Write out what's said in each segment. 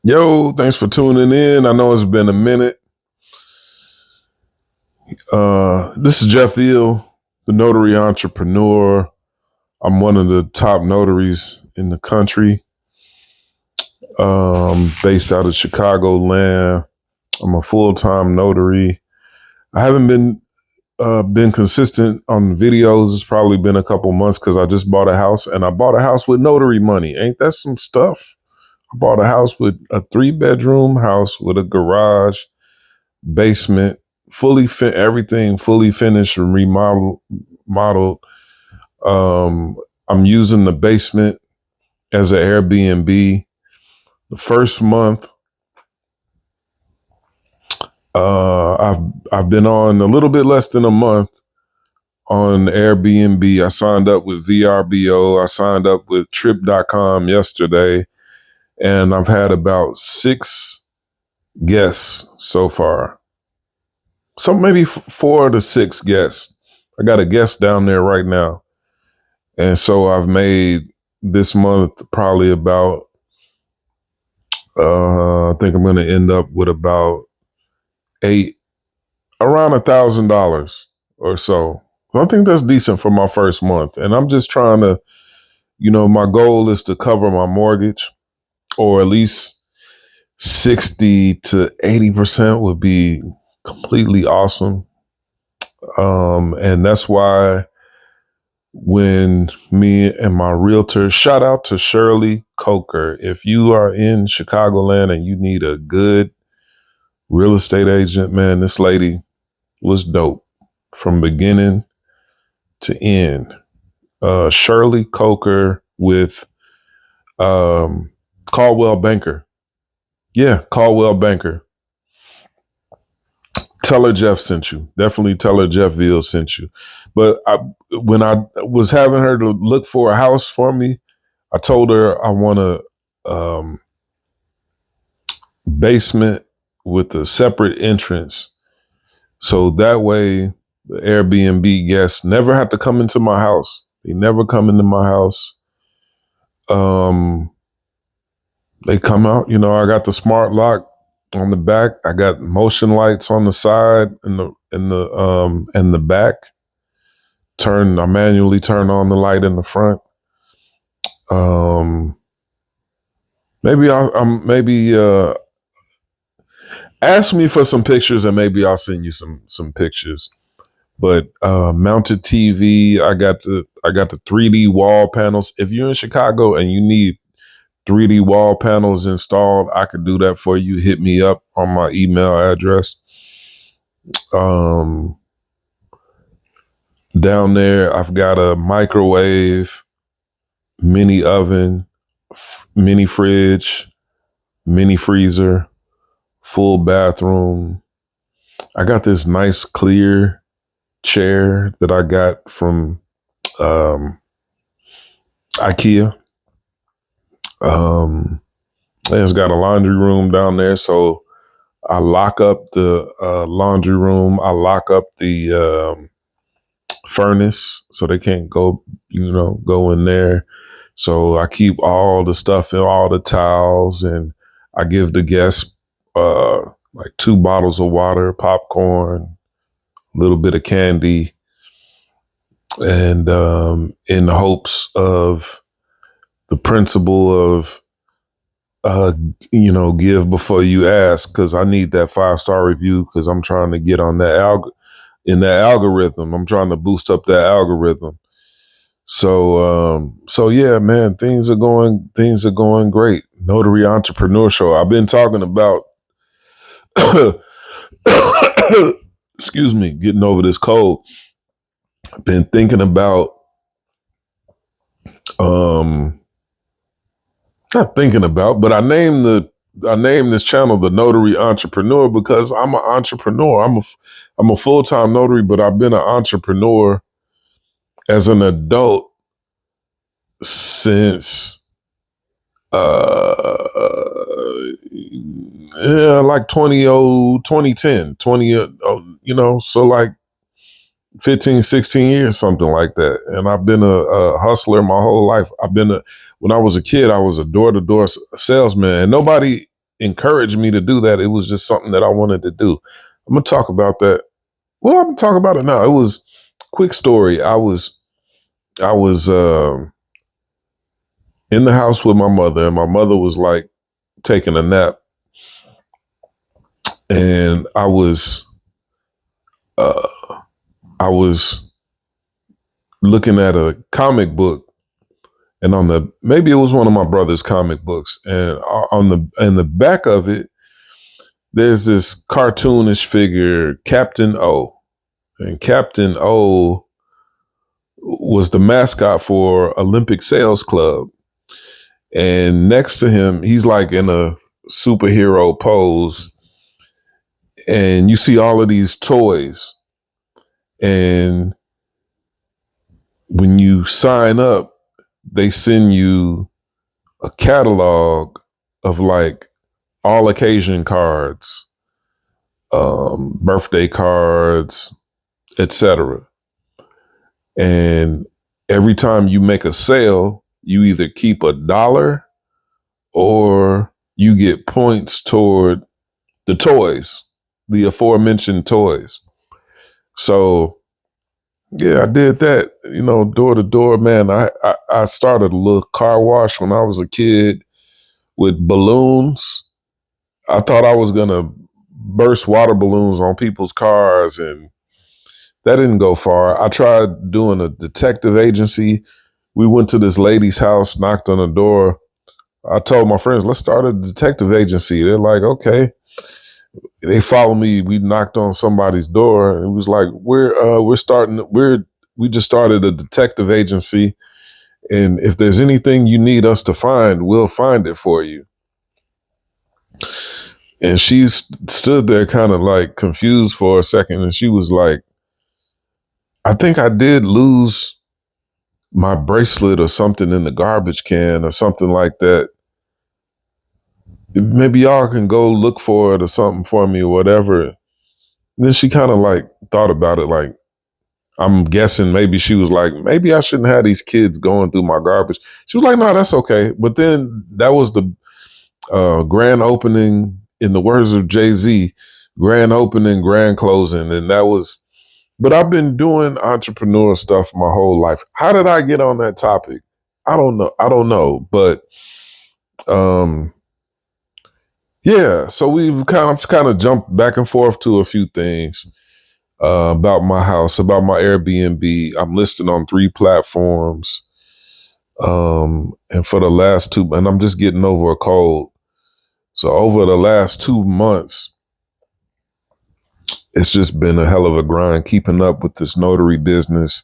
Yo, thanks for tuning in. I know it's been a minute. This is Jeff Eel, the notary entrepreneur. I'm one of the top notaries in the country, based out of Chicagoland. I'm a full-time notary. I haven't been consistent on videos. It's probably been a couple months because I just bought a house, and I bought a house with notary money. Ain't that some stuff? I bought a house with a 3-bedroom house with a garage, basement, everything fully finished and modeled. Um, I'm using the basement as an Airbnb. The first month, I've been on a little bit less than a month on Airbnb. I signed up with VRBO. I signed up with Trip.com yesterday, and I've had about 6 guests so far. So maybe 4 to 6 guests. I got a guest down there right now. And so I've made this month probably about, I think I'm going to end up with about around $1,000 or so. I think that's decent for my first month. And I'm just trying to, my goal is to cover my mortgage, or at least 60 to 80% would be completely awesome. And that's why when me and my realtor, shout out to Shirley Coker. If you are in Chicagoland and you need a good real estate agent, man, this lady was dope from beginning to end. Shirley Coker with Caldwell Banker. Yeah, Caldwell Banker. Tell her Jeff sent you. Definitely tell her Jeff Veal sent you. But when I was having her to look for a house for me, I told her I want a basement with a separate entrance. So that way the Airbnb guests never have to come into my house. They never come into my house. They come out, I got the smart lock on the back. I got motion lights on the side and the back. I manually turn on the light in the front. Maybe ask me for some pictures and maybe I'll send you some pictures. But mounted TV, I got the 3D wall panels. If you're in Chicago and you need 3D wall panels installed, I could do that for you. Hit me up on my email address. Um, Down there, I've got a microwave, mini oven, mini fridge, mini freezer, full bathroom. I got this nice clear chair that I got from IKEA. It's got a laundry room down there, so I lock up the laundry room. I lock up the furnace so they can't go in there. So I keep all the stuff and all the towels, and I give the guests like 2 bottles of water, popcorn, a little bit of candy, and in the hopes of the principle of give before you ask, because I need that 5-star review because I'm trying to get on that algorithm. I'm trying to boost up that algorithm. So yeah, man, things are going great. Notary Entrepreneur Show. I've been talking about excuse me, getting over this cold. I've been thinking about not thinking about, but I named this channel the Notary Entrepreneur because I'm an entrepreneur. I'm a full-time notary, but I've been an entrepreneur as an adult since like 2010, so like 15, 16 years, something like that. And I've been a hustler my whole life. When I was a kid, I was a door-to-door salesman, and nobody encouraged me to do that. It was just something that I wanted to do. I'm gonna talk about that. Well, I'm gonna talk about it now. It was quick story. I was in the house with my mother, and my mother was like taking a nap, and uh, I was looking at a comic book, and maybe it was one of my brother's comic books, and on the back of it, there's this cartoonish figure, Captain O, and Captain O was the mascot for Olympic Sales Club, and next to him, he's like in a superhero pose, and you see all of these toys, and when you sign up, they send you a catalog of like all occasion cards, birthday cards, etc. And every time you make a sale, you either keep $1 or you get points toward the toys, the aforementioned toys. So yeah, I did that, door to door, man. I started a little car wash when I was a kid with balloons. I thought I was gonna burst water balloons on people's cars, and that didn't go far. I tried doing a detective agency. We went to this lady's house, knocked on the door. I told my friends, let's start a detective agency. They're like, okay. They followed me. We knocked on somebody's door, and it was like, we just started a detective agency, and if there's anything you need us to find, we'll find it for you. And she stood there kind of like confused for a second, and she was like, I think I did lose my bracelet or something in the garbage can or something like that. Maybe y'all can go look for it or something for me or whatever. Then she kind of like thought about it, like, I'm guessing maybe she was like, maybe I shouldn't have these kids going through my garbage. She was like, no, that's okay. But then that was the grand opening, in the words of Jay-Z, grand opening, grand closing. And that was, but I've been doing entrepreneur stuff my whole life. How did I get on that topic? I don't know. But um, yeah, so we've kind of jumped back and forth to a few things. About my house, about my Airbnb. I'm listed on 3 platforms. And for the last 2, and I'm just getting over a cold. So over the last 2 months, it's just been a hell of a grind keeping up with this notary business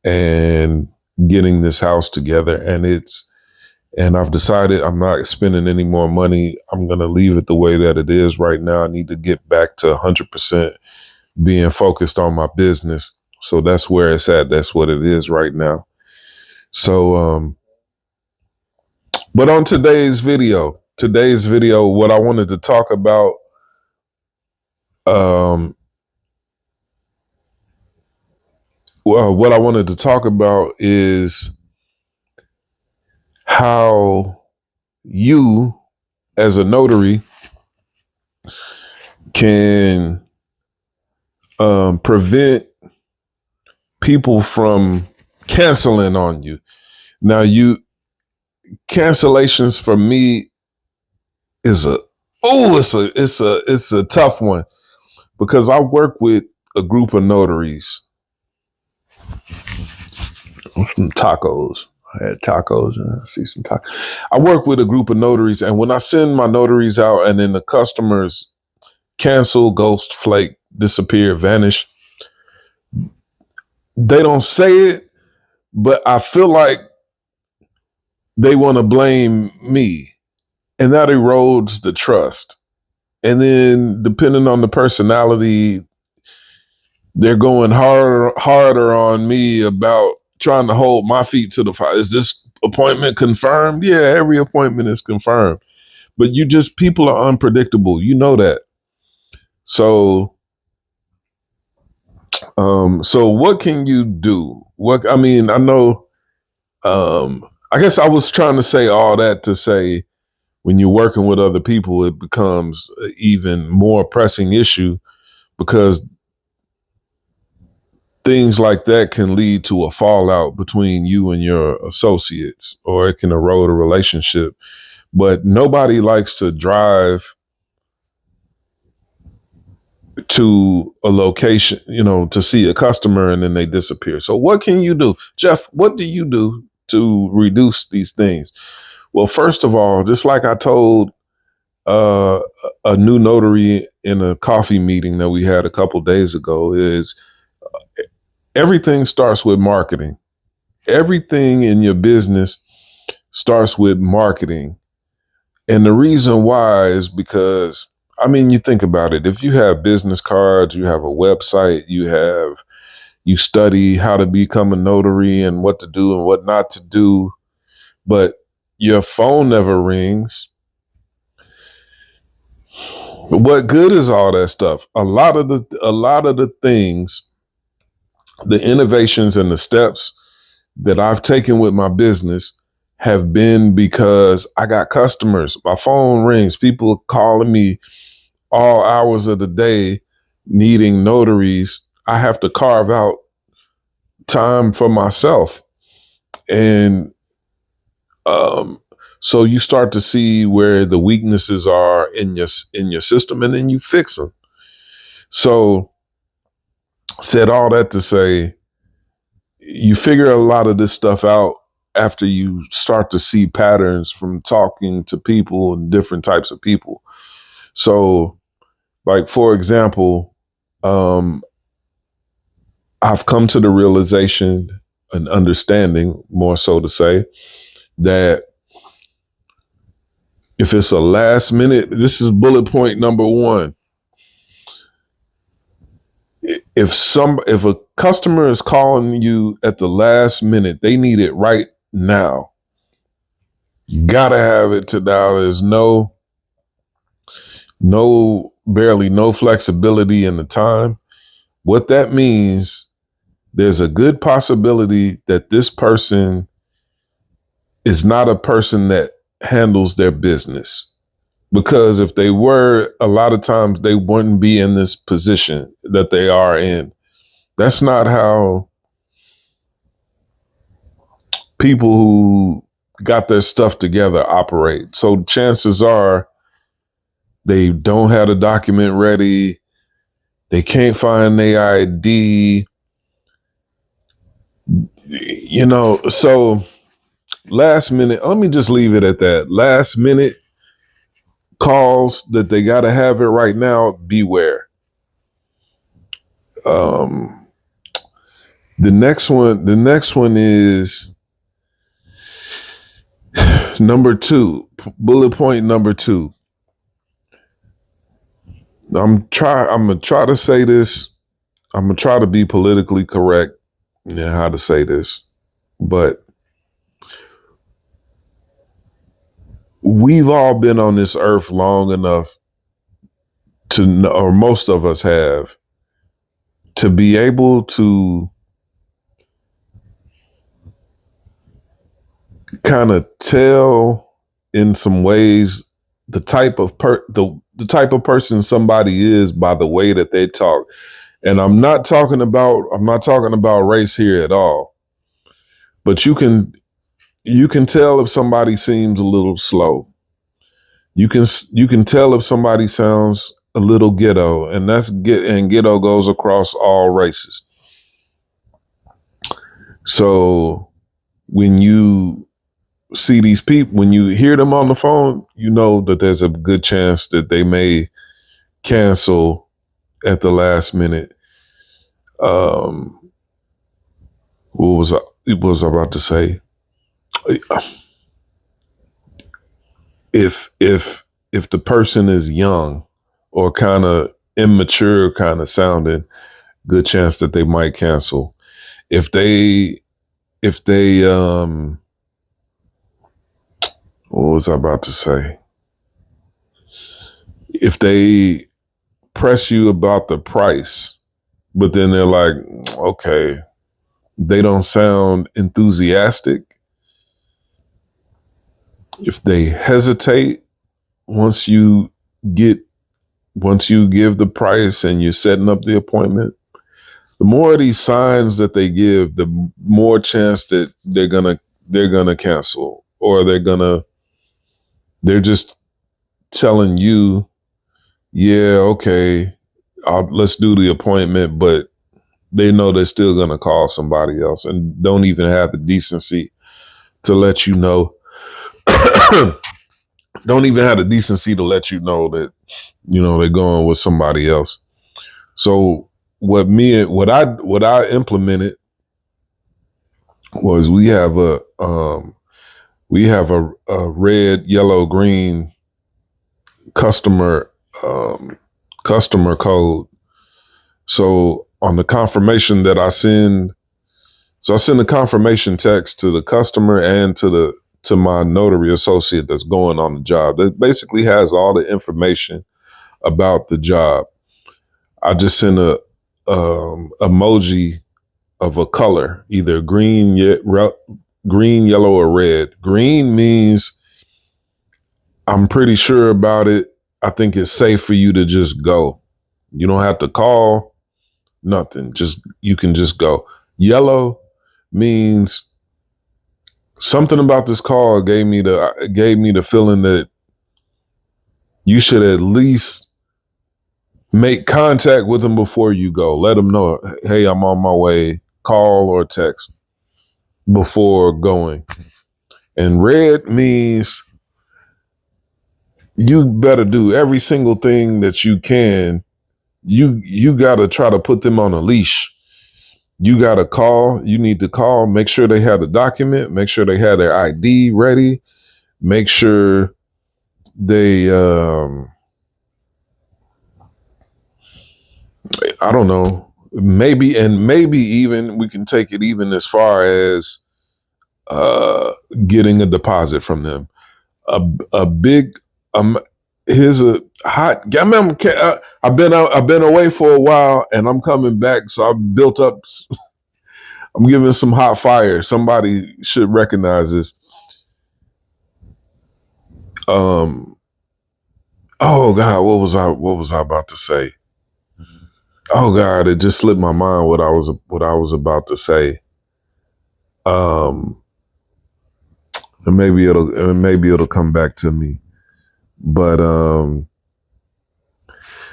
and getting this house together. And I've decided I'm not spending any more money. I'm going to leave it the way that it is right now. I need to get back to 100% being focused on my business. So that's where it's at. That's what it is right now. So, but on today's video, what I wanted to talk about, what I wanted to talk about is how you, as a notary, can prevent people from canceling on you. Now, cancellations for me is it's a tough one, because I work with a group of notaries. Some tacos. I had tacos and I see some tacos. I work with a group of notaries, and when I send my notaries out and then the customers cancel, ghost, flake, disappear, vanish, they don't say it, but I feel like they want to blame me, and that erodes the trust. And then depending on the personality, they're going harder on me about trying to hold my feet to the fire. Is this appointment confirmed? Yeah, every appointment is confirmed. But people are unpredictable. You know that. So, so what can you do? I know, I guess I was trying to say all that to say, when you're working with other people, it becomes an even more pressing issue because things like that can lead to a fallout between you and your associates, or it can erode a relationship. But nobody likes to drive to a location, to see a customer and then they disappear. So what can you do? Jeff, what do you do to reduce these things? Well, first of all, just like I told uh, a new notary in a coffee meeting that we had a couple days ago, is everything starts with marketing. Everything in your business starts with marketing. And the reason why is because, I mean, you think about it. If you have business cards, you have a website, you study how to become a notary and what to do and what not to do, but your phone never rings. What good is all that stuff? A lot of the things, the innovations and the steps that I've taken with my business have been because I got customers. My phone rings, people calling me all hours of the day needing notaries. I have to carve out time for myself. And um, so you start to see where the weaknesses are in your system, and then you fix them. So said all that to say, you figure a lot of this stuff out after you start to see patterns from talking to people and different types of people. So, like, for example, um, I've come to the realization and understanding, more so to say, that if it's a last minute, this is bullet point number one. If a customer is calling you at the last minute, they need it right now. You gotta have it to now. There's barely no flexibility in the time. What that means, there's a good possibility that this person is not a person that handles their business. Because if they were, a lot of times they wouldn't be in this position that they are in. That's not how people who got their stuff together operate. So chances are they don't have a document ready. They can't find their ID. So last minute, let me just leave it at that. Last minute calls that they got to have it right now, beware. Um, the next one is number two, bullet point number two. I'm gonna try to say this. I'm gonna try to be politically correct in how to say this, but we've all been on this earth long enough to know, or most of us have, to be able to kind of tell in some ways the type of the type of person somebody is by the way that they talk. And I'm not talking about race here at all. But you can tell if somebody seems a little slow. You can tell if somebody sounds a little ghetto, and ghetto goes across all races. So when you see these people, when you hear them on the phone, you know that there's a good chance that they may cancel at the last minute. Um, what was I about to say? If the person is young or kind of immature, kind of sounding, good chance that they might cancel. If they what was I about to say? If they press you about the price, but then they're like, okay, they don't sound enthusiastic. If they hesitate, once you get once you give the price and you're setting up the appointment, the more of these signs that they give, the more chance that they're gonna cancel, or they're just telling you, yeah, okay, let's do the appointment, but they know they're still gonna call somebody else and don't even have the decency to let you know. Don't even have the decency to let you know that they're going with somebody else. So what I implemented was we have a red, yellow, green customer customer code. So on the confirmation that I send a confirmation text to the customer and to my notary associate that's going on the job. That basically has all the information about the job. I just send a emoji of a color, either green, yellow, or red. Green means I'm pretty sure about it. I think it's safe for you to just go. You don't have to call, nothing. You can just go. Yellow means something about this call gave me the feeling that you should at least make contact with them before you go. Let them know, hey, I'm on my way. Call or text before going. And red means you better do every single thing that you can. You got to try to put them on a leash. You got to call. You need to call. Make sure they have the document. Make sure they have their ID ready. Make sure they, I don't know, maybe even we can take it even as far as getting a deposit from them. A big here's a hot. I've been away for a while, and I'm coming back, so I've built up. I'm giving some hot fire. Somebody should recognize this. Oh God, what was I about to say? Oh God, it just slipped my mind what I was about to say. And maybe it'll come back to me. But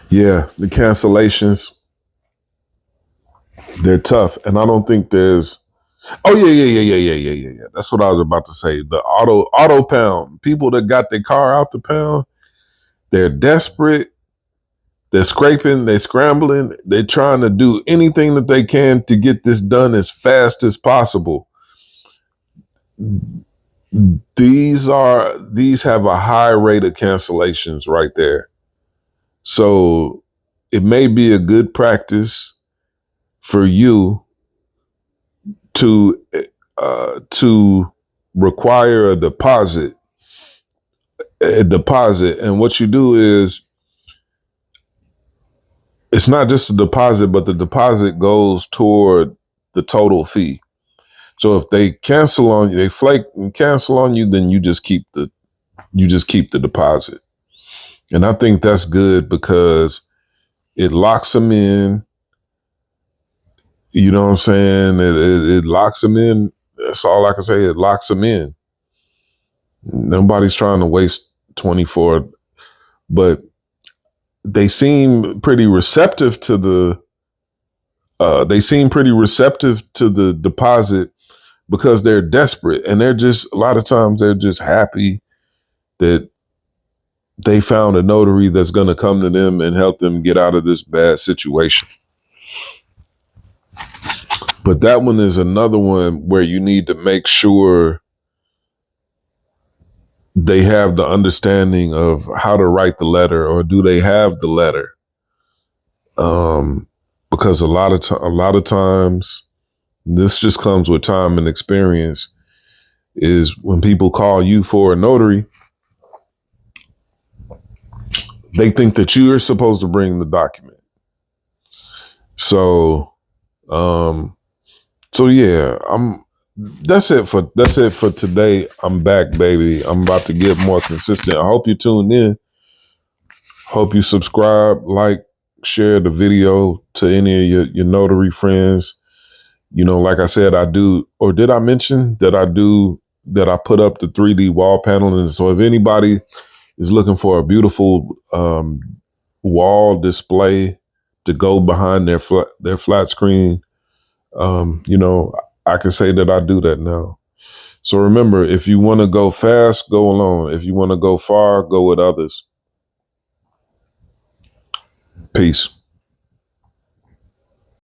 yeah, the cancellations, they're tough, and I don't think there's. Oh yeah. That's what I was about to say. The auto pound. People that got their car out the pound, they're desperate. They're scraping, they're scrambling, they're trying to do anything that they can to get this done as fast as possible. These have a high rate of cancellations right there. So it may be a good practice for you to require a deposit. And what you do is, it's not just a deposit, but the deposit goes toward the total fee. So if they cancel on you, they flake and cancel on you, then you just keep the deposit. And I think that's good because it locks them in. You know what I'm saying? It locks them in. That's all I can say. It locks them in. Nobody's trying to waste 24, but they seem pretty receptive to the deposit because they're desperate, and a lot of times they're just happy that they found a notary that's going to come to them and help them get out of this bad situation. But that one is another one where you need to make sure they have the understanding of how to write the letter, or do they have the letter? Because a lot of times, this just comes with time and experience, is when people call you for a notary, they think that you are supposed to bring the document. So, yeah, that's it for today. I'm back, baby. I'm about to get more consistent. I hope you tuned in. Hope you subscribe, like, share the video to any of your notary friends. Like I said, I do, or did I mention that that I put up the 3D wall panel? And so if anybody is looking for a beautiful wall display to go behind their flat screen, I can say that I do that now. So remember, if you want to go fast, go alone. If you want to go far, go with others. Peace.